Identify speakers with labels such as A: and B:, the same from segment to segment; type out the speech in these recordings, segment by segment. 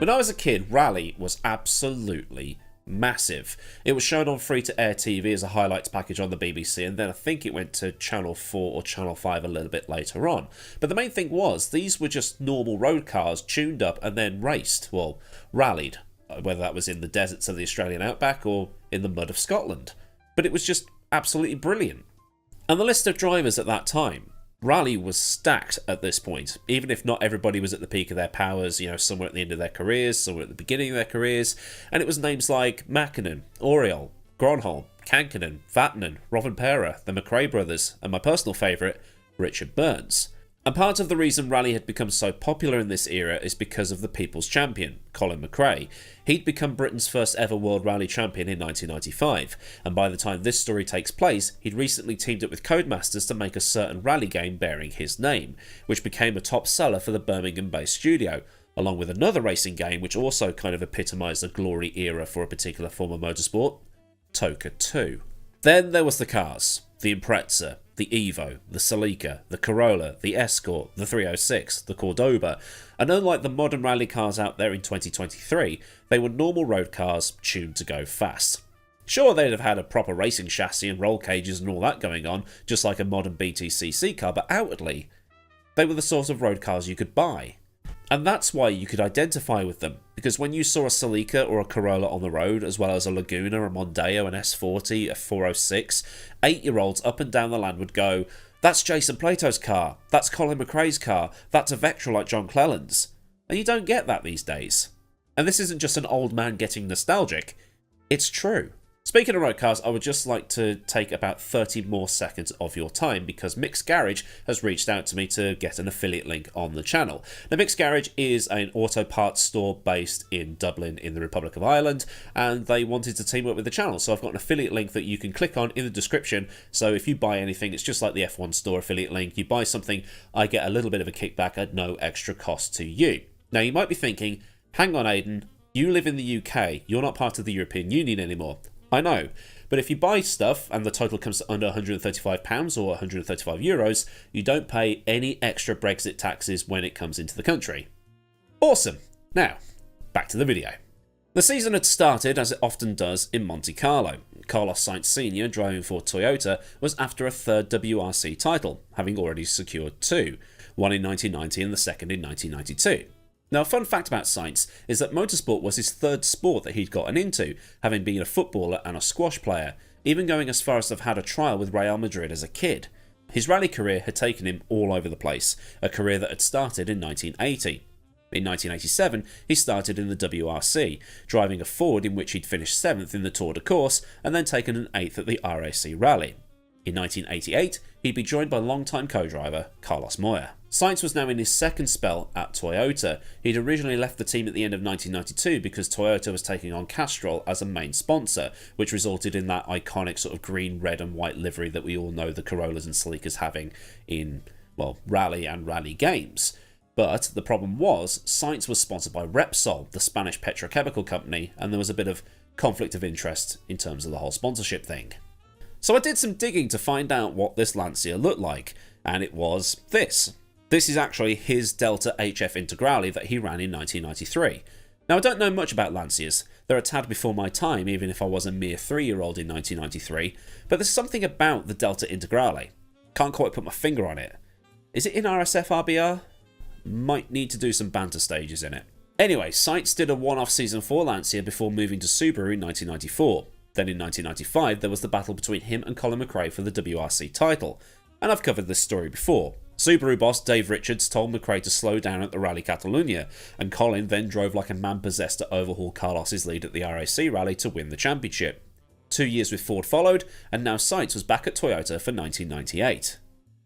A: When I was a kid, Rally was absolutely massive. It was shown on free-to-air TV as a highlights package on the BBC, and then I think it went to Channel 4 or Channel 5 a little bit later on. But the main thing was, these were just normal road cars tuned up and then raced, well, rallied, whether that was in the deserts of the Australian outback or in the mud of Scotland. But it was just absolutely brilliant. And the list of drivers at that time, Rally was stacked at this point, even if not everybody was at the peak of their powers, you know, somewhere at the end of their careers, somewhere at the beginning of their careers, and it was names like Makinen, Oriol, Gronholm, Kankinen, Vatanen, Rovanperä, the McRae brothers, and my personal favourite, Richard Burns. And part of the reason Rally had become so popular in this era is because of the People's Champion, Colin McRae. He'd become Britain's first ever World Rally Champion in 1995, and by the time this story takes place, he'd recently teamed up with Codemasters to make a certain rally game bearing his name, which became a top seller for the Birmingham-based studio, along with another racing game which also kind of epitomised the glory era for a particular form of motorsport, TOCA 2. Then there was the cars, the Impreza, the Evo, the Celica, the Corolla, the Escort, the 306, the Cordoba, and unlike the modern rally cars out there in 2023, they were normal road cars tuned to go fast. Sure, they'd have had a proper racing chassis and roll cages and all that going on, just like a modern BTCC car, but outwardly, they were the sort of road cars you could buy. And that's why you could identify with them, because when you saw a Celica or a Corolla on the road, as well as a Laguna, a Mondeo, an S40, a 406, 8-year-olds up and down the land would go, "That's Jason Plato's car, that's Colin McRae's car, that's a Vectra like John Clelland's." And you don't get that these days. And this isn't just an old man getting nostalgic, it's true. Speaking of road cars, I would just like to take about 30 more seconds of your time because Mick's Garage has reached out to me to get an affiliate link on the channel. Now, Mick's Garage is an auto parts store based in Dublin in the Republic of Ireland, and they wanted to team up with the channel, so I've got an affiliate link that you can click on in the description. So if you buy anything, it's just like the F1 store affiliate link. You buy something, I get a little bit of a kickback at no extra cost to you. Now, you might be thinking, hang on Aidan, you live in the UK, you're not part of the European Union anymore. I know, but if you buy stuff and the total comes to under £135 or €135, you don't pay any extra Brexit taxes when it comes into the country. Awesome! Now, back to the video. The season had started, as it often does, in Monte Carlo. Carlos Sainz Sr., driving for Toyota, was after a third WRC title, having already secured two, one in 1990 and the second in 1992. Now, a fun fact about Sainz is that motorsport was his third sport that he'd gotten into, having been a footballer and a squash player, even going as far as to have had a trial with Real Madrid as a kid. His rally career had taken him all over the place, a career that had started in 1980. In 1987, he started in the WRC, driving a Ford in which he'd finished 7th in the Tour de Corse and then taken an 8th at the RAC Rally. In 1988, he'd be joined by longtime co-driver Carlos Moya. Sainz was now in his second spell at Toyota. He'd originally left the team at the end of 1992 because Toyota was taking on Castrol as a main sponsor, which resulted in that iconic sort of green, red and white livery that we all know the Corollas and Celicas having in, well, rally and rally games. But the problem was, Sainz was sponsored by Repsol, the Spanish petrochemical company, and there was a bit of conflict of interest in terms of the whole sponsorship thing. So I did some digging to find out what this Lancia looked like, and it was this. This is actually his Delta HF Integrale that he ran in 1993. Now, I don't know much about Lancias. They're a tad before my time, even if I was a mere 3-year-old in 1993, but there's something about the Delta Integrale. Can't quite put my finger on it. Is it in RSF RBR? Might need to do some banter stages in it. Anyway, Sainz did a one-off season for Lancia before moving to Subaru in 1994. Then in 1995, there was the battle between him and Colin McRae for the WRC title, and I've covered this story before. Subaru boss Dave Richards told McRae to slow down at the Rally Catalunya, and Colin then drove like a man possessed to overhaul Carlos's lead at the RAC Rally to win the championship. 2 years with Ford followed, and now Sainz was back at Toyota for 1998.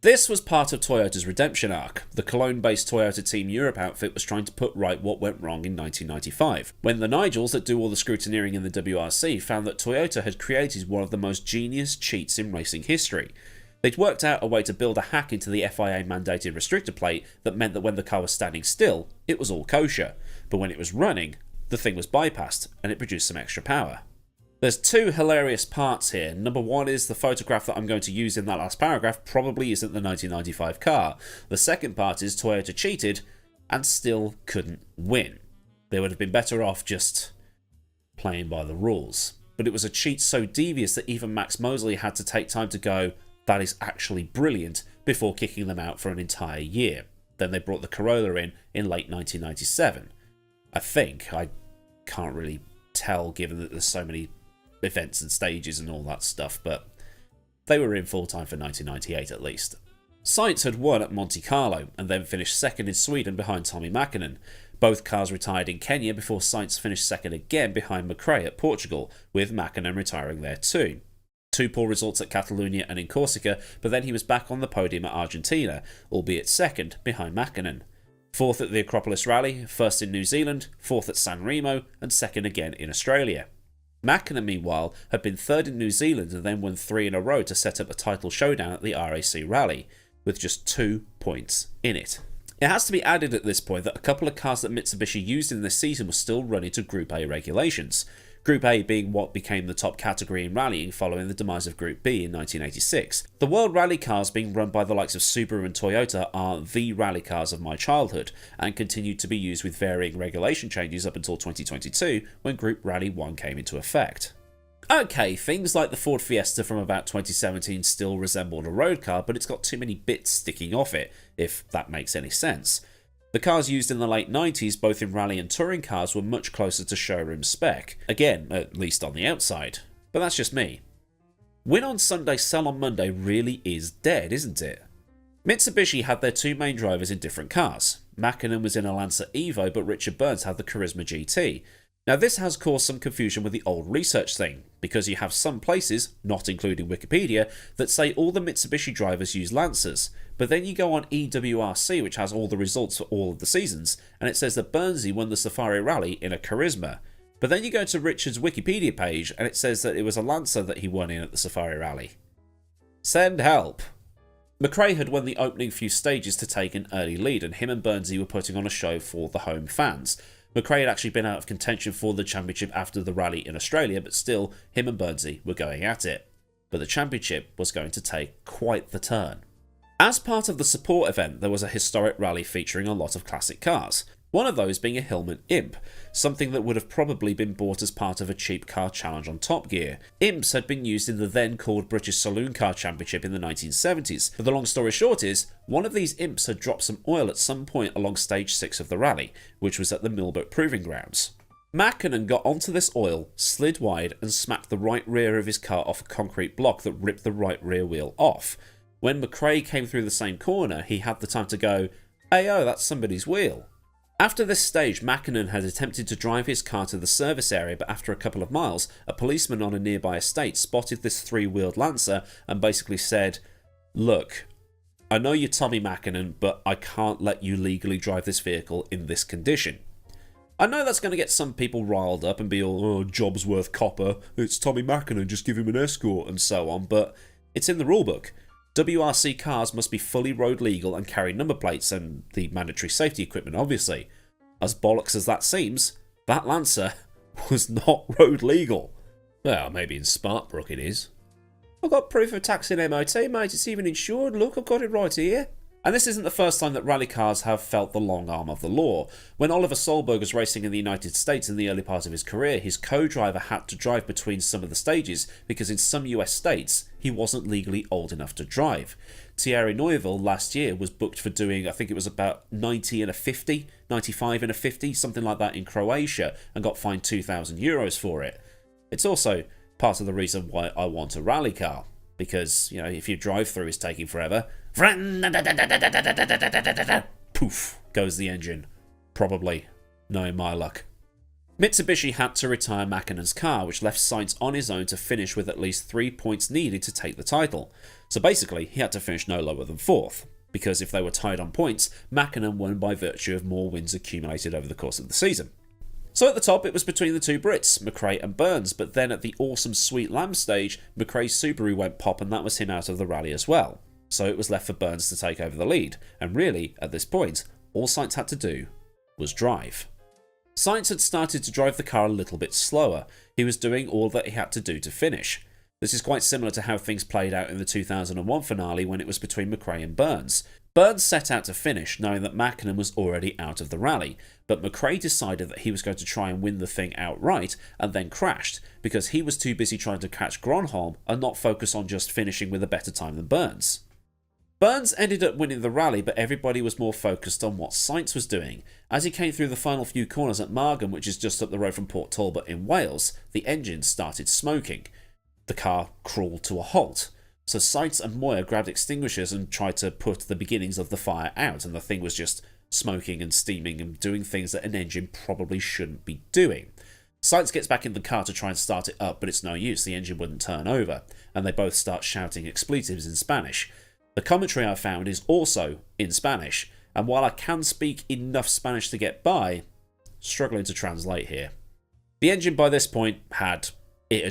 A: This was part of Toyota's redemption arc. The Cologne-based Toyota Team Europe outfit was trying to put right what went wrong in 1995, when the Nigels that do all the scrutineering in the WRC found that Toyota had created one of the most genius cheats in racing history. They'd worked out a way to build a hack into the FIA-mandated restrictor plate that meant that when the car was standing still, it was all kosher, but when it was running, the thing was bypassed and it produced some extra power. There's two hilarious parts here. Number one is the photograph that I'm going to use in that last paragraph probably isn't the 1995 car. The second part is Toyota cheated and still couldn't win. They would have been better off just playing by the rules. But it was a cheat so devious that even Max Mosley had to take time to go, that is actually brilliant, before kicking them out for an entire year. Then they brought the Corolla in late 1997. I think. I can't really tell given that there's so many events and stages and all that stuff, but they were in full time for 1998 at least. Sainz had won at Monte Carlo and then finished second in Sweden behind Tommi Mäkinen. Both cars retired in Kenya before Sainz finished second again behind McRae at Portugal, with Mäkinen retiring there too. 2 poor results at Catalonia and in Corsica, but then he was back on the podium at Argentina, albeit second behind Mäkinen. 4th at the Acropolis Rally, 1st in New Zealand, 4th at San Remo, and 2nd again in Australia. Mäkinen, meanwhile, had been 3rd in New Zealand and then won 3 in a row to set up a title showdown at the RAC Rally, with just 2 points in it. It has to be added at this point that a couple of cars that Mitsubishi used in this season were still running to Group A regulations. Group A being what became the top category in rallying following the demise of Group B in 1986. The World Rally cars being run by the likes of Subaru and Toyota are the rally cars of my childhood, and continued to be used with varying regulation changes up until 2022 when Group Rally 1 came into effect. Okay, things like the Ford Fiesta from about 2017 still resembled a road car, but it's got too many bits sticking off it, if that makes any sense. The cars used in the late 90s, both in rally and touring cars, were much closer to showroom spec. Again, at least on the outside. But that's just me. Win on Sunday, sell on Monday really is dead, isn't it? Mitsubishi had their 2 main drivers in different cars. Mäkinen was in a Lancer Evo, but Richard Burns had the Charisma GT. Now this has caused some confusion with the old research thing, because you have some places, not including Wikipedia, that say all the Mitsubishi drivers use Lancers, but then you go on EWRC, which has all the results for all of the seasons, and it says that Burnsy won the Safari Rally in a Charisma. But then you go to Richard's Wikipedia page, and it says that it was a Lancer that he won in at the Safari Rally. Send help. McRae had won the opening few stages to take an early lead, and him and Burnsy were putting on a show for the home fans. McRae had actually been out of contention for the championship after the rally in Australia, but still, him and Burnsy were going at it. But the championship was going to take quite the turn. As part of the support event, there was a historic rally featuring a lot of classic cars. One of those being a Hillman Imp, something that would have probably been bought as part of a cheap car challenge on Top Gear. Imps had been used in the then called British Saloon Car Championship in the 1970s, but the long story short is, one of these Imps had dropped some oil at some point along stage 6 of the rally, which was at the Millward Proving Grounds. Mäkinen got onto this oil, slid wide and smacked the right rear of his car off a concrete block that ripped the right rear wheel off. When McRae came through the same corner, he had the time to go, "Ayo, that's somebody's wheel." After this stage, Mäkinen had attempted to drive his car to the service area, but after a couple of miles, a policeman on a nearby estate spotted this 3-wheeled Lancer and basically said, "Look, I know you're Tommi Mäkinen, but I can't let you legally drive this vehicle in this condition." I know that's going to get some people riled up and be all, "Oh, job's worth copper, it's Tommi Mäkinen, just give him an escort," and so on, but it's in the rulebook. WRC cars must be fully road legal and carry number plates and the mandatory safety equipment, obviously. As bollocks as that seems, that Lancer was not road legal. Well, maybe in Sparkbrook it is. "I've got proof of tax and MOT, mate, it's even insured, look, I've got it right here." And this isn't the first time that rally cars have felt the long arm of the law. When Oliver Solberg was racing in the United States in the early part of his career, his co-driver had to drive between some of the stages because in some US states, he wasn't legally old enough to drive. Thierry Neuville last year was booked for doing, I think it was about 90 and a 50, 95 and a 50, something like that in Croatia, and got fined €2,000 for it. It's also part of the reason why I want a rally car. Because, you know, if your drive-through is taking forever, poof goes the engine. Probably, knowing my luck. Mitsubishi had to retire Mäkinen's car, which left Sainz on his own to finish with at least 3 points needed to take the title. So basically, he had to finish no lower than 4th, because if they were tied on points, Mäkinen won by virtue of more wins accumulated over the course of the season. So at the top, it was between the 2 Brits, McRae and Burns, but then at the awesome Sweet Lamb stage, McRae's Subaru went pop and that was him out of the rally as well. So it was left for Burns to take over the lead, and really, at this point, all Sainz had to do was drive. Sainz had started to drive the car a little bit slower. He was doing all that he had to do to finish. This is quite similar to how things played out in the 2001 finale when it was between McRae and Burns. Burns set out to finish, knowing that Makinen was already out of the rally, but McRae decided that he was going to try and win the thing outright, and then crashed, because he was too busy trying to catch Gronholm and not focus on just finishing with a better time than Burns. Burns ended up winning the rally, but everybody was more focused on what Sainz was doing. As he came through the final few corners at Margam, which is just up the road from Port Talbot in Wales, the engine started smoking. The car crawled to a halt. So Sainz and Moyer grabbed extinguishers and tried to put the beginnings of the fire out, and the thing was just smoking and steaming and doing things that an engine probably shouldn't be doing. Sainz gets back in the car to try and start it up, but it's no use, the engine wouldn't turn over, and they both start shouting expletives in Spanish. The commentary I found is also in Spanish, and while I can speak enough Spanish to get by, struggling to translate here. The engine by this point had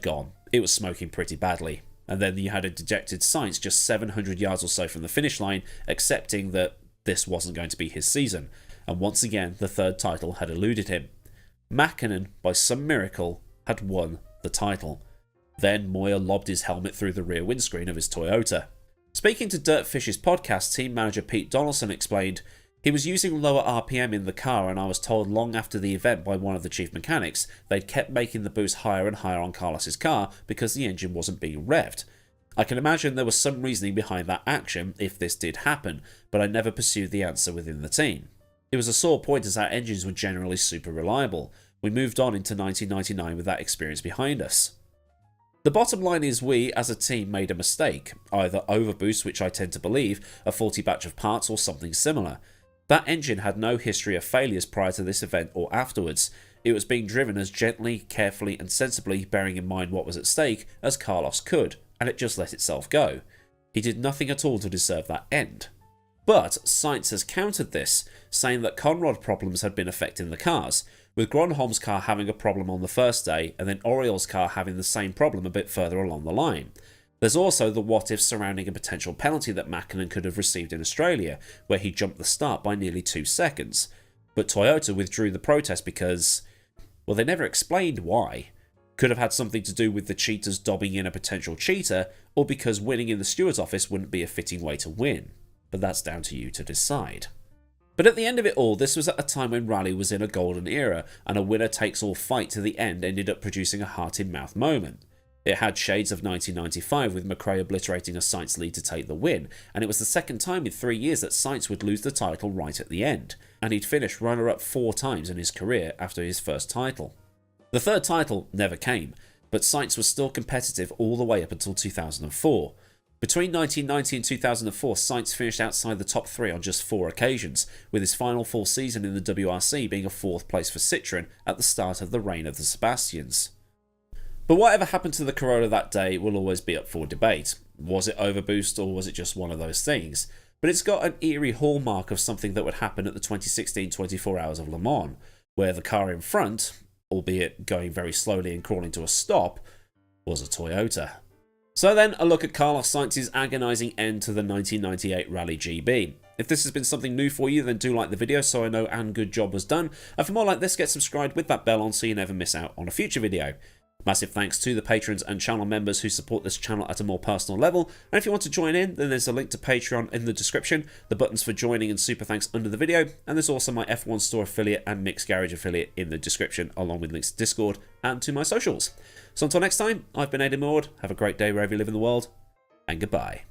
A: gone. It was smoking pretty badly. And then you had a dejected Sainz just 700 yards or so from the finish line, accepting that this wasn't going to be his season. And once again, the third title had eluded him. Makinen, by some miracle, had won the title. Then Moyer lobbed his helmet through the rear windscreen of his Toyota. Speaking to Dirtfish's podcast, team manager Pete Donaldson explained, "He was using lower RPM in the car, and I was told long after the event by one of the chief mechanics they'd kept making the boost higher and higher on Carlos's car because the engine wasn't being revved. I can imagine there was some reasoning behind that action if this did happen, but I never pursued the answer within the team. It was a sore point as our engines were generally super reliable. We moved on into 1999 with that experience behind us." The bottom line is we, as a team, made a mistake, either overboost, which I tend to believe, a faulty batch of parts, or something similar. That engine had no history of failures prior to this event or afterwards. It was being driven as gently, carefully and sensibly, bearing in mind what was at stake, as Carlos could, and it just let itself go. He did nothing at all to deserve that end. But Sainz has countered this, saying that conrod problems had been affecting the cars, with Gronholm's car having a problem on the first day and then Oriol's car having the same problem a bit further along the line. There's also the what-if surrounding a potential penalty that Makinen could have received in Australia, where he jumped the start by nearly 2 seconds. But Toyota withdrew the protest because, well, they never explained why. Could have had something to do with the cheaters dobbing in a potential cheater, or because winning in the steward's office wouldn't be a fitting way to win. But that's down to you to decide. But at the end of it all, this was at a time when Rally was in a golden era, and a winner-takes-all fight to the end ended up producing a heart-in-mouth moment. It had shades of 1995, with McRae obliterating a Sainz lead to take the win, and it was the second time in 3 years that Sainz would lose the title right at the end, and he'd finished runner-up 4 times in his career after his first title. The third title never came, but Sainz was still competitive all the way up until 2004. Between 1990 and 2004, Sainz finished outside the top 3 on just 4 occasions, with his final full season in the WRC being a 4th place for Citroën at the start of the reign of the Sebastians. But whatever happened to the Corolla that day will always be up for debate. Was it overboost, or was it just one of those things? But it's got an eerie hallmark of something that would happen at the 2016 24 Hours of Le Mans, where the car in front, albeit going very slowly and crawling to a stop, was a Toyota. So then, a look at Carlos Sainz's agonising end to the 1998 Rally GB. If this has been something new for you, then do like the video so I know and good job was done. And for more like this, get subscribed with that bell on so you never miss out on a future video. Massive thanks to the patrons and channel members who support this channel at a more personal level. And if you want to join in, then there's a link to Patreon in the description, the buttons for joining and super thanks under the video, and there's also my F1 Store affiliate and Mixed Garage affiliate in the description, along with links to Discord and to my socials. So until next time, I've been AdmiralLaWind. Have a great day wherever you live in the world, and goodbye.